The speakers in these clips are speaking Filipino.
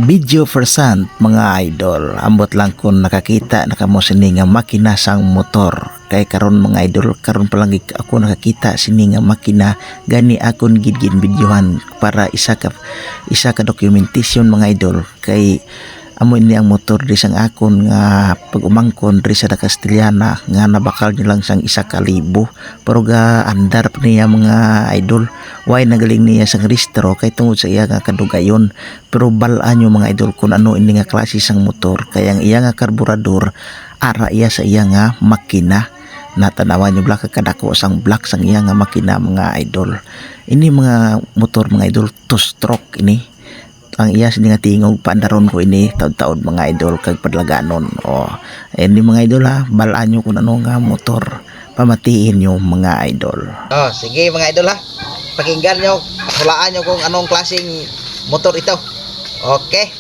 Video percent mga idol, ambot lang kung nakakita na kamo sini nga makina sang motor. Kay karon mga idol, karon pa lang ako nakakita sini nga makina, gani akon gid videohan para isa ka documentation mga idol. Kay amo ini ang motor di sang akon nga pag umangkon di sa Castellana nga nabakal nilang sang 1,000, pero ga andar pa niya mga idol. Why nagaling niya sang restro kay tungod sa iya nga kadugayon, pero balaan nyo mga idol kung ano ini nga klase sang motor. Kaya ang iya nga karburador ara iya sa iya nga makina. Natanawan nyo black kadako sang black sang iya nga makina mga idol. Ini mga motor mga idol 2-stroke ini. Ang iya sini nga tingog paandaron ko ini taud-taud mga idol kag padlaganon. Ini mga idol ha, balaan nyo kung ano nga motor, pamatiin nyo mga idol. Sige mga idol ha, pakinggan nyo, hulaan nyo kung anong klaseng motor ito. Okay.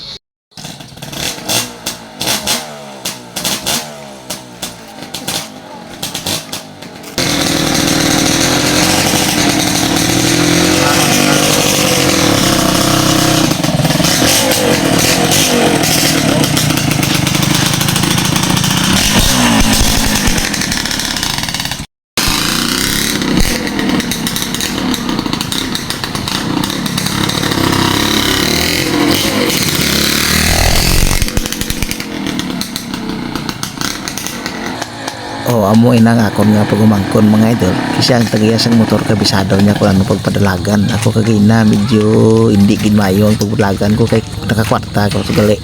Amo ina nga akon nga pagumangkon mga idol. Kasi ang tagiya sang motor kabisado niya kung ano pagpadalagan. Ako kagina medyo hindi ginmayo ang pagpadalagan ko kay nakakwarta ko sa gali.